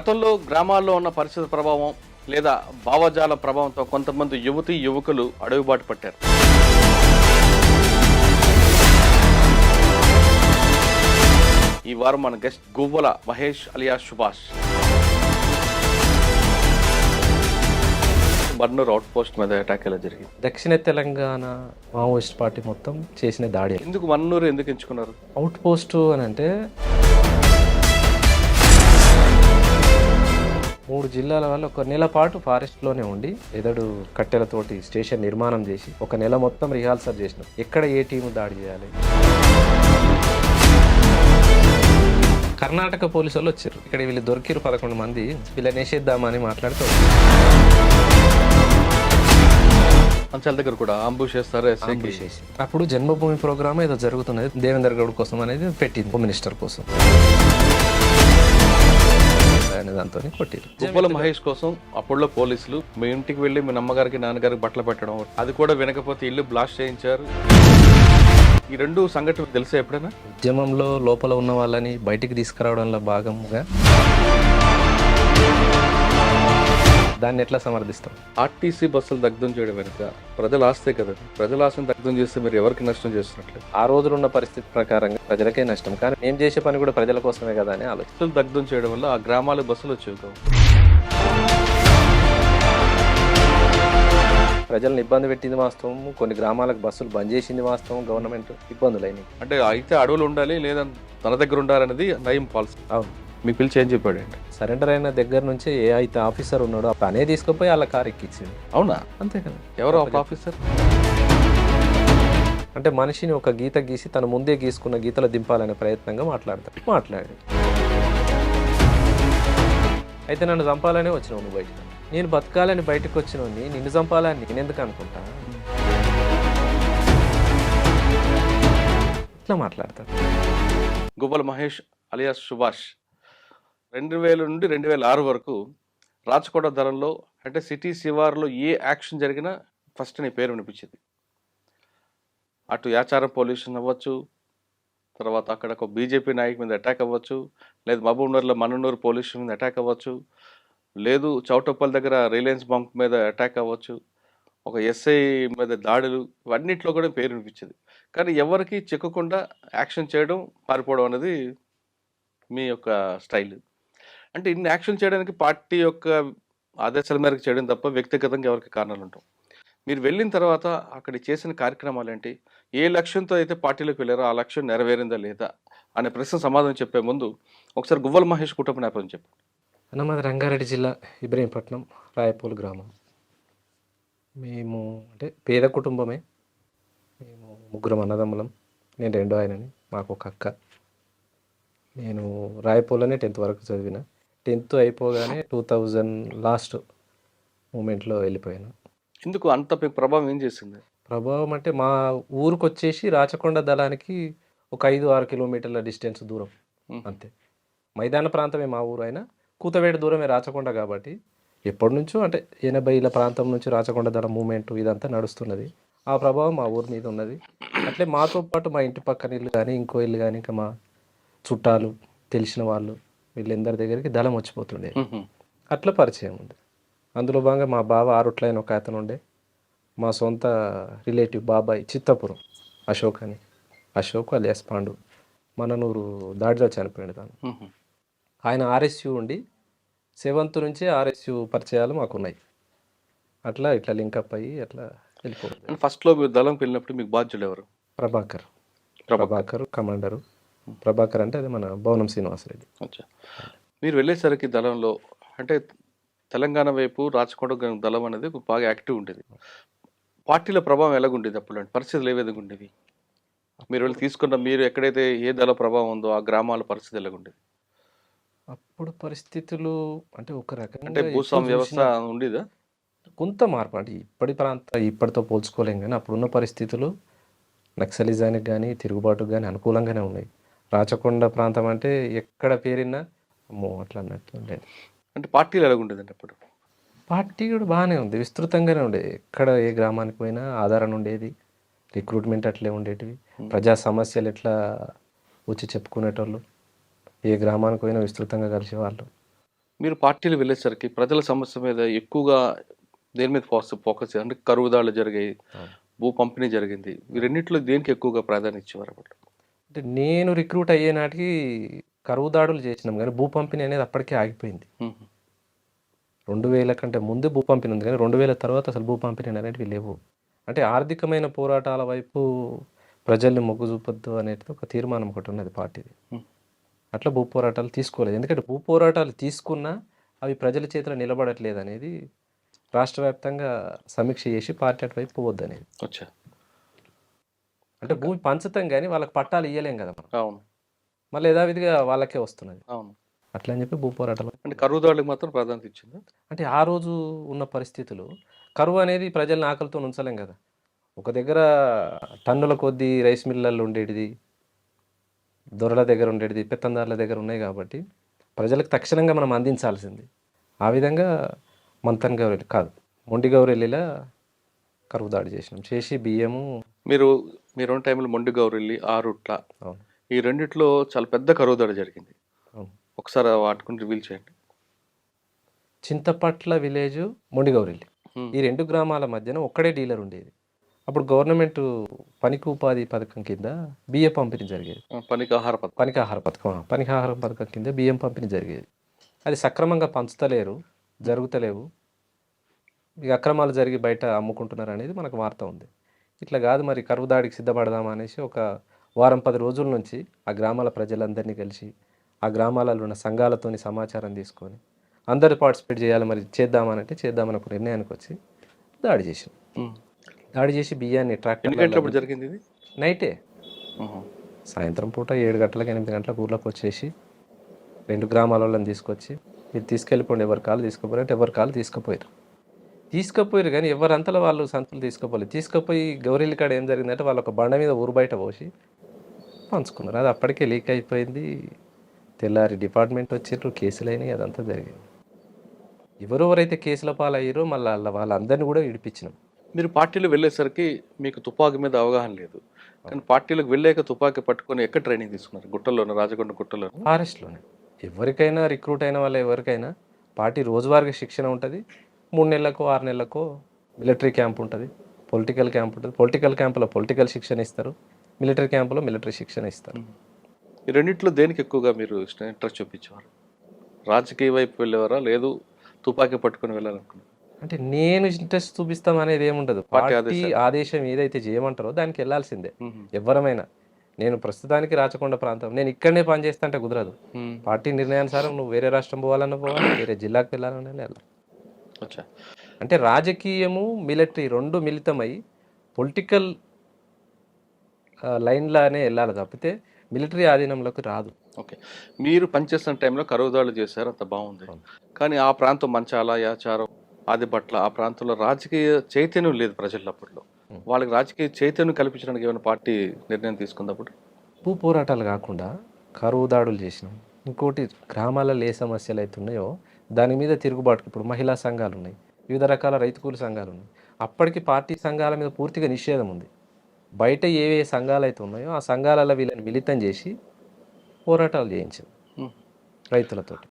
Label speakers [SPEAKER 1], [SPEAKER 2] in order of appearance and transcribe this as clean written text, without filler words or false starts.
[SPEAKER 1] గతంలో గ్రామాల్లో ఉన్న పరిస్థితి ప్రభావం లేదా భావజాల ప్రభావంతో కొంతమంది యువతీ యువకులు అడుగుబాటు పట్టారు. ఈ వారం మన guest Guvvala Mahesh alias Subhash. Barnur out post మీద అటాక్ ఎలా జరిగింది?
[SPEAKER 2] దక్షిణ తెలంగాణ మావోయిస్ట్ పార్టీ మొత్తం చేసిన దాడి.
[SPEAKER 1] ఎందుకు మన్నూరు ఎందుకు ఎంచుకున్నారు?
[SPEAKER 2] అవుట్ పోస్ట్ అని అంటే 3 జిల్లాల వాళ్ళు ఒక నెల పాటు ఫారెస్ట్లోనే ఉండి ఎదడు కట్టెలతోటి స్టేషన్ నిర్మాణం చేసి ఒక నెల మొత్తం రిహార్సల్ చేసినాం. ఎక్కడ ఏ టీము దాడి చేయాలి. కర్ణాటక పోలీసు వాళ్ళు వచ్చారు. ఇక్కడ వీళ్ళు దొరికిరు 11 మంది. వీళ్ళని వేసేద్దామని మాట్లాడుతూ
[SPEAKER 1] అంచాల దగ్గర కూడా అంబుష్ చేస్తారు.
[SPEAKER 2] అప్పుడు జన్మభూమి ప్రోగ్రామ్ ఏదో జరుగుతున్నది, దేవేందర్ గౌడ్ కోసం అనేది పెట్టింది, హోమ్ మినిస్టర్ కోసం. దాంతో కొట్టిరు.
[SPEAKER 1] గువ్వల మహేష్ కోసం అప్పుడులో పోలీసులు మీ ఇంటికి వెళ్ళి మీ అమ్మగారికి నాన్నగారికి బట్టలు పెట్టడం, అది కూడా వినకపోతే ఇల్లు బ్లాస్ట్ చేయించారు. ఈ 2 సంఘటనలు తెలిసే ఎప్పుడైనా?
[SPEAKER 2] ఉద్యమంలో లోపల ఉన్న వాళ్ళని బయటికి తీసుకురావడంలో భాగంగా దాన్ని ఎట్లా సమర్థిస్తాం?
[SPEAKER 1] ఆర్టీసీ బస్సులు దగ్ధం చేయడం వెనుక ప్రజల ఆస్తే కదా. ప్రజల ఆస్తిని దగ్ధం చేస్తే మీరు ఎవరికి నష్టం చేస్తున్నట్లేదు.
[SPEAKER 2] ఆ రోజులు ఉన్న పరిస్థితి ప్రకారంగా ప్రజలకే నష్టం, కానీ నేను చేసే పని కూడా ప్రజల కోసమే కదా అని ఆలోచన.
[SPEAKER 1] దగ్ధం చేయడం వల్ల ఆ గ్రామాల బస్సులు వచ్చేవి.
[SPEAKER 2] ప్రజలను ఇబ్బంది పెట్టింది వాస్తవం. కొన్ని గ్రామాలకు బస్సులు బంద్ చేసింది వాస్తవం. గవర్నమెంట్ ఇబ్బందులు అయినాయి.
[SPEAKER 1] అంటే అయితే అడవులు ఉండాలి లేదా తన దగ్గర ఉండాలనేది నయం పాలసీ.
[SPEAKER 2] అవును.
[SPEAKER 1] మీకు పిలిచి ఏం చెప్పాడండి?
[SPEAKER 2] సరెండర్ అయిన దగ్గర నుంచి ఏ అయితే ఆఫీసర్ ఉన్నాడో అనే తీసుకుపోయి వాళ్ళ కారు ఎక్కించింది.
[SPEAKER 1] అవునా?
[SPEAKER 2] అంతే కదా.
[SPEAKER 1] ఎవరో ఒక ఆఫీసర్
[SPEAKER 2] అంటే మనిషిని ఒక గీత గీసి తను ముందే గీసుకున్న గీతలో దింపాలనే ప్రయత్నంగా మాట్లాడాడు. అయితే నన్ను చంపాలనే వచ్చినావు నువ్వు బయటకు. నేను బతకాలని బయటకు వచ్చినోని నిన్ను చంపాలని నేను ఎందుకు అనుకుంటా? ఇట్లా మాట్లాడతాను.
[SPEAKER 1] గువ్వల మహేష్ అలియాస్ సుభాష్ 2000 నుండి 2006 వరకు రాచకోట ధరలో అంటే సిటీ శివారులో ఏ యాక్షన్ జరిగినా ఫస్ట్ నీ పేరు వినిపించింది. అటు యాచారం పొల్యూషన్ అవ్వచ్చు, తర్వాత అక్కడ ఒక బీజేపీ నాయకు మీద అటాక్ అవ్వచ్చు, లేదు మహబూబ్నగర్లో మన్ననూరు పొల్యూషన్ మీద అటాక్ అవ్వచ్చు, లేదు చౌటప్పల్ దగ్గర రిలయన్స్ బంక్ మీద అటాక్ అవ్వచ్చు, ఒక ఎస్ఐ మీద దాడులు, ఇవన్నిట్లో కూడా పేరు వినిపించింది. కానీ ఎవరికి చిక్కకుండా యాక్షన్ చేయడం, పారిపోవడం అనేది మీ యొక్క స్టైల్. అంటే ఇన్ని యాక్షన్ చేయడానికి పార్టీ యొక్క ఆదేశాల మేరకు చేయడం తప్ప వ్యక్తిగతంగా ఎవరికి కారణాలు ఉంటాం. మీరు వెళ్ళిన తర్వాత అక్కడ చేసిన కార్యక్రమాలు ఏంటి? ఏ లక్ష్యంతో అయితే పార్టీలోకి వెళ్ళారో ఆ లక్ష్యం నెరవేరిందా లేదా అనే ప్రశ్న సమాధానం చెప్పే ముందు ఒకసారి గువ్వల మహేష్ కుటుంబ నేపథ్యం చెప్పండి.
[SPEAKER 2] అన్నమాది రంగారెడ్డి జిల్లా ఇబ్రహీంపట్నం రాయపూల్ గ్రామం. మేము అంటే పేద కుటుంబమే. మేము 3 అన్నదమ్ములం. నేను 2వ ఆయనని. మాకు ఒక అక్క. నేను రాయపూర్లోనే 10th వరకు చదివిన. 10th అయిపోగానే 2000 లాస్ట్ మూమెంట్లో వెళ్ళిపోయాను.
[SPEAKER 1] ఎందుకు అంత ప్రభావం ఏం చేసింది?
[SPEAKER 2] ప్రభావం అంటే మా ఊరికి వచ్చేసి రాచకొండ దళానికి ఒక 5-6 కిలోమీటర్ల డిస్టెన్స్ దూరం అంతే. మైదాన ప్రాంతమే మా ఊరు అయినా కూతవేట దూరమే రాచకొండ. కాబట్టి ఎప్పటి నుంచో అంటే 80ల ప్రాంతం నుంచి రాచకొండ దళ మూమెంట్ ఇదంతా నడుస్తున్నది. ఆ ప్రభావం మా ఊరి మీద ఉన్నది. అట్లే మాతో పాటు మా ఇంటి పక్కన ఇల్లు కానీ ఇంకో ఇల్లు కానీ ఇంకా మా చుట్టాలు తెలిసిన వాళ్ళు వీళ్ళందరి దగ్గరికి దళం వచ్చిపోతుండే. అట్లా పరిచయం ఉంది. అందులో భాగంగా మా బావ ఆరుట్లైన ఒక అతను ఉండే. మా సొంత రిలేటివ్ బాబాయ్ చిత్తపురం అశోక్ అలియాస్ పాండు మననూరు దాడిలో చనిపోయాడు తను. ఆయన ఆర్ఎస్యు ఉండి 7th నుంచే ఆర్ఎస్యు పరిచయాలు మాకున్నాయి. అట్లా ఇట్లా లింకప్ అయ్యి అట్లా వెళ్ళిపోతుంది.
[SPEAKER 1] ఫస్ట్లో మీరు దళంకి వెళ్ళినప్పుడు మీకు బాధ్యులు ఎవరు?
[SPEAKER 2] ప్రభాకర్ కమాండరు. ప్రభాకర్ అంటే అది మన భవనం శ్రీనివాసరెడ్డి.
[SPEAKER 1] మీరు వెళ్ళేసరికి దళంలో అంటే తెలంగాణ వైపు రాచకొండ దళం అనేది బాగా యాక్టివ్ ఉండేది. పార్టీల ప్రభావం ఎలాగుండేది? అప్పుడు పరిస్థితులు ఏ విధంగా ఉండేవి? మీరు వెళ్ళి తీసుకున్న మీరు ఎక్కడైతే ఏ దళ ప్రభావం ఉందో ఆ గ్రామాల పరిస్థితి ఎలాగుండేది?
[SPEAKER 2] అప్పుడు పరిస్థితులు అంటే ఒక రకంగా
[SPEAKER 1] అంటే భూస్వామ్య వ్యవస్థ ఉండేదా?
[SPEAKER 2] కొంత మార్పు అంటే ఇప్పటితో పోల్చుకోలేం. కానీ అప్పుడున్న పరిస్థితులు నక్సలిజానికి కానీ తిరుగుబాటుకు కానీ అనుకూలంగానే ఉన్నాయి. రాచకొండ ప్రాంతం అంటే ఎక్కడ పేరినా అమ్మో అట్లా అన్నట్టు ఉండేది.
[SPEAKER 1] అంటే పార్టీలు ఎలాగుండేదండి అప్పుడు?
[SPEAKER 2] పార్టీ కూడా బాగానే ఉంది, విస్తృతంగానే ఉండేది. ఎక్కడ ఏ గ్రామానికి పోయినా ఆధారణ ఉండేది. రిక్రూట్మెంట్ అట్లే ఉండేటివి. ప్రజా సమస్యలు ఎట్లా వచ్చి చెప్పుకునేటోళ్ళు. ఏ గ్రామానికి పోయినా విస్తృతంగా కలిసేవాళ్ళు.
[SPEAKER 1] మీరు పార్టీలు వెళ్ళేసరికి ప్రజల సమస్య మీద ఎక్కువగా దేని మీద ఫోకస్ అంటే కరువుదాళ్ళు జరిగాయి,
[SPEAKER 2] అవును.
[SPEAKER 1] భూ పంపిణీ జరిగింది. ఈ రెండిట్లో దేనికి ఎక్కువగా ప్రాధాన్యత ఇచ్చేవారు అప్పట్లో?
[SPEAKER 2] అంటే నేను రిక్రూట్ అయ్యే నాటికి కరువు దాడులు చేసినాం కానీ భూ పంపిణీ అనేది అప్పటికే ఆగిపోయింది.
[SPEAKER 1] హుహు.
[SPEAKER 2] 2000 కంటే ముందే భూ పంపిణీ ఉంది కానీ 2000 తర్వాత అసలు భూ పంపిణీ అనేటివి లేవు. అంటే ఆర్థికమైన పోరాటాల వైపు ప్రజల్ని మొగ్గు చూపొద్దు అనేది ఒక తీర్మానం ఒకటి ఉన్నది పార్టీది.
[SPEAKER 1] హ్మ్.
[SPEAKER 2] అట్లా భూ పోరాటాలు తీసుకోలేదు. ఎందుకంటే భూ పోరాటాలు తీసుకున్నా అవి ప్రజల చేతిలో నిలబడట్లేదు అనేది రాష్ట్ర వ్యాప్తంగా సమీక్ష చేసి పార్టీ అటువైపు పోవద్దనేది.
[SPEAKER 1] అచ్చా.
[SPEAKER 2] అంటే భూమి పంచుతాం కానీ వాళ్ళకి పట్టాలు ఇయ్యలేం కదా మనం.
[SPEAKER 1] అవును.
[SPEAKER 2] మళ్ళీ యథావిధిగా వాళ్ళకే వస్తున్నది.
[SPEAKER 1] అవును.
[SPEAKER 2] అట్లా అని చెప్పి భూ పోరాటాలు
[SPEAKER 1] అంటే కరువుదాళ్ళకి మాత్రం ప్రాధాన్యత ఇచ్చిందా?
[SPEAKER 2] అంటే ఆ రోజు ఉన్న పరిస్థితులు కరువు అనేది ప్రజల్ని ఆకలితో ఉంచలేం కదా. ఒక దగ్గర టన్నుల కొద్దీ రైస్ మిల్లర్లు ఉండేటిది, దొరల దగ్గర ఉండేటిది, పెత్తందారుల దగ్గర ఉన్నాయి కాబట్టి ప్రజలకు తక్షణంగా మనం అందించాల్సింది. ఆ విధంగా మంతన్ గౌరెల్లి కాదు మొండి గౌరెల్లిలా కరువు దాడి చేసినాం. చేసి బియ్యము
[SPEAKER 1] మీరున్న టైంలో మొండి గౌరెల్లి, ఆరుట్ల
[SPEAKER 2] అవును
[SPEAKER 1] ఈ రెండిట్లో చాలా పెద్ద కరువుదాడి జరిగింది.
[SPEAKER 2] అవును
[SPEAKER 1] ఒకసారి వాటి గురించి రివీల్ చేయండి.
[SPEAKER 2] చింతపట్ల విలేజ్ మొండి గౌరెల్లి
[SPEAKER 1] హ్మ్.
[SPEAKER 2] ఈ 2 గ్రామాల మధ్యన ఒక్కడే డీలర్ ఉండేది. అప్పుడు గవర్నమెంట్ పనికి ఉపాధి పథకం కింద బియ్యం పంపిణీ జరిగేది.
[SPEAKER 1] పనికి ఆహార పథకం.
[SPEAKER 2] పనికాహార పథకం కింద బియ్యం పంపిణీ జరిగేది. అది సక్రమంగా పంచుతలేరు, జరుగుతలేవు, ఇక అక్రమాలు జరిగి బయట అమ్ముకుంటున్నారు అనేది మనకు వార్త ఉంది. ఇట్లా కాదు మరి కరువు దాడికి సిద్ధపడదామా అనేసి ఒక వారం 10 రోజుల నుంచి ఆ గ్రామాల ప్రజలందరినీ కలిసి ఆ గ్రామాలలో ఉన్న సంఘాలతోని సమాచారం తీసుకొని అందరూ పార్టిసిపేట్ చేయాలి, మరి చేద్దామనంటే చేద్దామని ఒక నిర్ణయానికి వచ్చి దాడి చేసాం.
[SPEAKER 1] హ్మ్.
[SPEAKER 2] దాడి చేసి బియ్యాన్ని
[SPEAKER 1] ఎన్ని
[SPEAKER 2] ట్రాక్టర్
[SPEAKER 1] గంటలప్పుడు జరిగింది ఇది?
[SPEAKER 2] నైటే
[SPEAKER 1] హుహు.
[SPEAKER 2] సాయంత్రం పూట 7 గంటలకు 8 గంటలకు ఊర్లోకి వచ్చేసి 2 గ్రామాల వాళ్ళని తీసుకొచ్చి మీరు తీసుకెళ్ళిపోండి, ఎవరి కాళ్ళు తీసుకుపోయారు అంటే ఎవరి కాళ్ళు తీసుకుపోయారు కానీ ఎవరంతలో వాళ్ళు సంతులు తీసుకుపోలేదు. తీసుకుపోయి గౌరీల కాడ ఏం జరిగిందంటే వాళ్ళు ఒక బండ మీద ఊరు బయట పోసి పంచుకున్నారు. అది అప్పటికే లీక్ అయిపోయింది. తెల్లారి డిపార్ట్మెంట్ వచ్చిర్రు, కేసులు అయినాయి, అదంతా జరిగింది. ఎవరెవరైతే కేసుల పాలయ్యారో మళ్ళీ వాళ్ళందరినీ కూడా విడిపించినాం.
[SPEAKER 1] మీరు పార్టీలో వెళ్ళేసరికి మీకు తుపాకీ మీద అవగాహన లేదు. కానీ పార్టీలకు వెళ్ళాక తుపాకీ పట్టుకొని ఎక్కడ ట్రైనింగ్ తీసుకున్నారు? గుట్టల్లోనే, రాజకొండ గుట్టలోనే?
[SPEAKER 2] ఫారెస్ట్లోనే ఎవరికైనా రిక్రూట్ అయిన వాళ్ళు ఎవరికైనా పార్టీ రోజువారీగా శిక్షణ ఉంటుంది. 3 నెలలకో 6 నెలలకో మిలిటరీ క్యాంప్ ఉంటుంది, పొలిటికల్ క్యాంప్ ఉంటుంది. పొలిటికల్ క్యాంపులో పొలిటికల్ శిక్షణ ఇస్తారు, మిలిటరీ క్యాంపులో మిలిటరీ శిక్షణ ఇస్తారు.
[SPEAKER 1] ఈ రెండిట్లో దేనికి ఎక్కువగా మీరు ఇంట్రెస్ట్ చూపించేవారు? రాజకీయ వైపు వెళ్ళేవారా, లేదు తుపాకీ పట్టుకొని వెళ్ళాలనుకున్నారు?
[SPEAKER 2] అంటే నేను ఇంట్రెస్ట్ చూపిస్తాం అనేది ఏముండదు.
[SPEAKER 1] పార్టీ
[SPEAKER 2] పార్టీ
[SPEAKER 1] ఆదేశాలు.
[SPEAKER 2] ఆదేశం ఏదైతే చేయమంటారో దానికి వెళ్ళాల్సిందే
[SPEAKER 1] మ్మ్.
[SPEAKER 2] ఎవరమైనా. నేను ప్రస్తుతానికి రాచకొండ ప్రాంతం, నేను ఇక్కడనే పని చేస్తా అంటే కుదరదు.
[SPEAKER 1] మ్మ్.
[SPEAKER 2] పార్టీ నిర్ణయానుసారం నువ్వు వేరే రాష్ట్రం పోవాలన్నా పోవాలి, వేరే జిల్లాకు వెళ్ళాలన్నా వెళ్ళాలి.
[SPEAKER 1] అచ్చా.
[SPEAKER 2] అంటే రాజకీయము మిలిటరీ రెండు మిళితమై పొలిటికల్ లైన్లానే వెళ్ళాలి తప్పితే మిలిటరీ ఆధీనంలోకి రాదు.
[SPEAKER 1] ఓకే. మీరు పనిచేస్తున్న టైంలో కరువుదాడులు చేశారు, అంత బాగుంది.
[SPEAKER 2] అవును.
[SPEAKER 1] కానీ ఆ ప్రాంతం మంచాల, యాచారం, ఆదిబట్ల ఆ ప్రాంతంలో రాజకీయ చైతన్యం లేదు ప్రజల్లో అప్పట్లో. వాళ్ళకి రాజకీయ చైతన్యం కల్పించడానికి ఏమైనా పార్టీ నిర్ణయం తీసుకుంది అప్పుడు?
[SPEAKER 2] భూ పోరాటాలు కాకుండా కరువు దాడులు చేసినాం. ఇంకోటి గ్రామాలలో ఏ సమస్యలు అయితే ఉన్నాయో దాని మీద తిరుగుబాటు. ఇప్పుడు మహిళా సంఘాలు ఉన్నాయి, వివిధ రకాల రైతు కూలి సంఘాలు ఉన్నాయి. అప్పటికి పార్టీ సంఘాల మీద పూర్తిగా నిషేధం ఉంది. బయట ఏ సంఘాలు అయితే ఉన్నాయో ఆ సంఘాలలో వీళ్ళని మిళితం చేసి పోరాటాలు చేయించాం
[SPEAKER 1] మ్మ్.
[SPEAKER 2] రైతులతో.